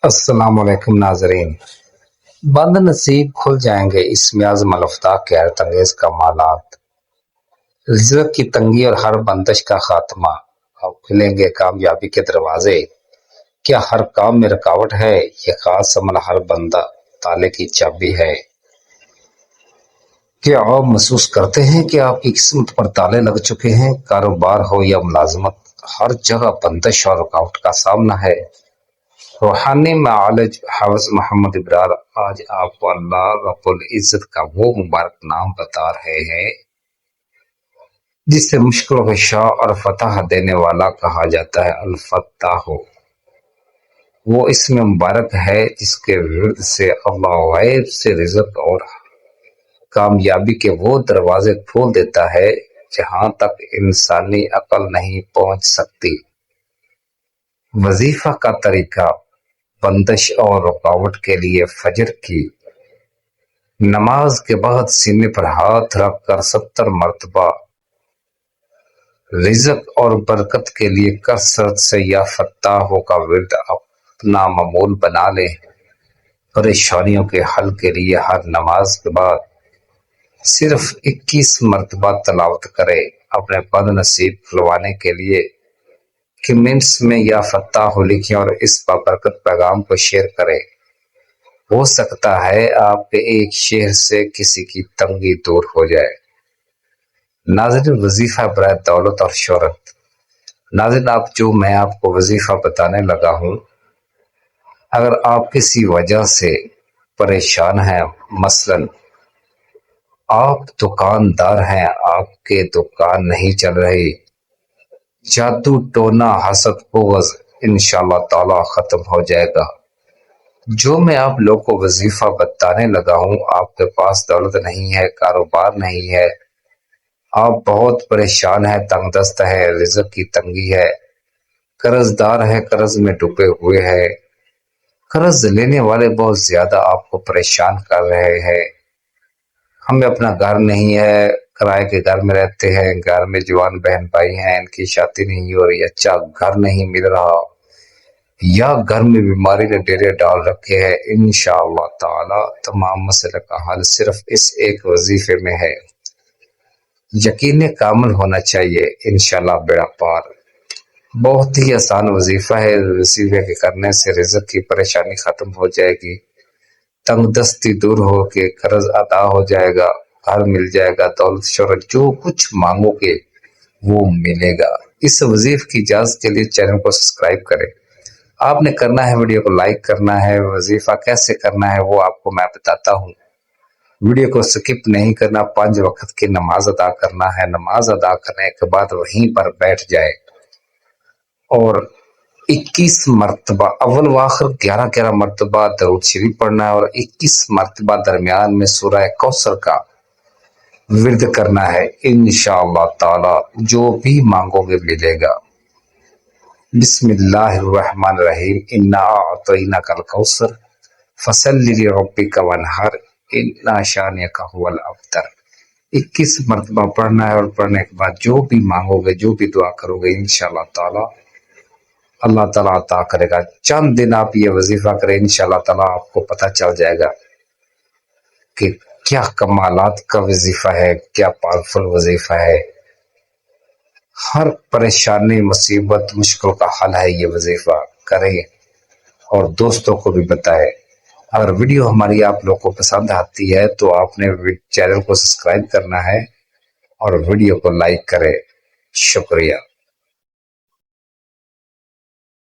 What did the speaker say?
السلام علیکم ناظرین، بند نصیب کھل جائیں گے اس میاز ملفتہ کے حیرت انگیز کمالات، رزق کی تنگی اور ہر بندش کا خاتمہ، اب کھلیں گے کامیابی کے دروازے۔ کیا ہر کام میں رکاوٹ ہے؟ یہ خاص عمل ہر بندہ تالے کی چابی ہے۔ کیا آپ محسوس کرتے ہیں کہ آپ کی قسمت پر تالے لگ چکے ہیں؟ کاروبار ہو یا ملازمت، ہر جگہ بندش اور رکاوٹ کا سامنا ہے۔ روحانی معالج حافظ محمد ابرار آج آپ کو اللہ رب العزت کا وہ مبارک نام بتا رہے ہیں جس سے مشکلوں کے شاہ اور فتح دینے والا کہا جاتا ہے۔ الفتاح وہ اسم مبارک ہے جس کے ورد سے اللہ غیب سے رزق اور کامیابی کے وہ دروازے کھول دیتا ہے جہاں تک انسانی عقل نہیں پہنچ سکتی۔ وظیفہ کا طریقہ: بندش اور رکاوٹ کے لیے فجر کی نماز کے بعد سینے پر ہاتھ رکھ کر 70 مرتبہ، رزق اور برکت کے لیے کثرت سے یا فتاحوں کا ورد اپنا معمول بنا لیں۔ پریشانیوں کے حل کے لیے ہر نماز کے بعد صرف 21 مرتبہ تلاوت کرے۔ اپنے بد نصیب کھلوانے کے لیے کمنٹس میں یا فتاح لکھیں اور اس بابرکت پیغام کو شیئر کریں۔ ہو سکتا ہے آپ کے ایک شیئر سے کسی کی تنگی دور ہو جائے۔ ناظرین، وظیفہ برائے دولت اور شہرت۔ ناظرین، میں آپ کو وظیفہ بتانے لگا ہوں، اگر آپ کسی وجہ سے پریشان ہیں، مثلاً آپ دکاندار ہیں، آپ کے دکان نہیں چل رہی، جادو ٹونا حسد بغض انشاءاللہ تعالی ختم ہو جائے گا۔ جو میں آپ لوگ کو وظیفہ بتانے لگا ہوں، آپ کے پاس دولت نہیں ہے، کاروبار نہیں ہے، آپ بہت پریشان ہیں، تنگ دست ہے، رزق کی تنگی ہے، قرض دار ہے، قرض میں ڈوبے ہوئے ہیں، قرض لینے والے بہت زیادہ آپ کو پریشان کر رہے ہیں، ہمیں اپنا گھر نہیں ہے، کرائے کے گھر میں رہتے ہیں، گھر میں جوان بہن بھائی ہیں، ان کی شادی نہیں ہو رہی، اچھا گھر نہیں مل رہا، یا گھر میں بیماری نے ڈیرے ڈال رکھے ہیں، انشاءاللہ تعالی تمام مسئلے کا حل صرف اس ایک وظیفے میں ہے۔ یقین کامل ہونا چاہیے، انشاءاللہ بیڑا پار۔ بہت ہی آسان وظیفہ ہے، وظیفے کے کرنے سے رزق کی پریشانی ختم ہو جائے گی، تنگ دستی دور ہو کے قرض ادا ہو جائے گا، گھر مل جائے گا، دولت شہرت جو کچھ مانگو گے وہ ملے گا۔ اس وظیفے کی اجازت کے لیے چینل کو سبسکرائب کریں۔ آپ نے کرنا ہے ویڈیو کو لائک کرنا ہے، وظیفہ کیسے کرنا ہے وہ آپ کو میں بتاتا ہوں۔ ویڈیو کو سکپ نہیں کرنا، 5 وقت کی نماز ادا کرنا ہے، نماز ادا کرنے کے بعد وہیں پر بیٹھ جائے اور 21 مرتبہ اول و آخر 11 مرتبہ درود شریف پڑھنا ہے اور 21 مرتبہ درمیان میں سورہ کوثر کا ورد کرنا ہے۔ انشاءاللہ تعالی جو بھی مانگو گے ملے گا۔ بسم اللہ الرحمن الرحیم، انا اعطیناک الکوثر فصلی لربک وانحر ان شانئک ھو الابتر۔ 21 مرتبہ پڑھنا ہے اور پڑھنے کے بعد جو بھی مانگو گے، جو بھی دعا کرو گے، انشاءاللہ تعالی اللہ تعالیٰ عطا کرے گا۔ چند دن آپ یہ وظیفہ کریں، انشاءاللہ تعالیٰ آپ کو پتہ چل جائے گا کہ کیا کمالات کا وظیفہ ہے، کیا پاورفل وظیفہ ہے۔ ہر پریشانی، مصیبت، مشکل کا حل ہے یہ وظیفہ، کریں اور دوستوں کو بھی بتائیں۔ اگر ویڈیو ہماری آپ لوگ کو پسند آتی ہے تو آپ نے چینل کو سبسکرائب کرنا ہے اور ویڈیو کو لائک کریں۔ شکریہ۔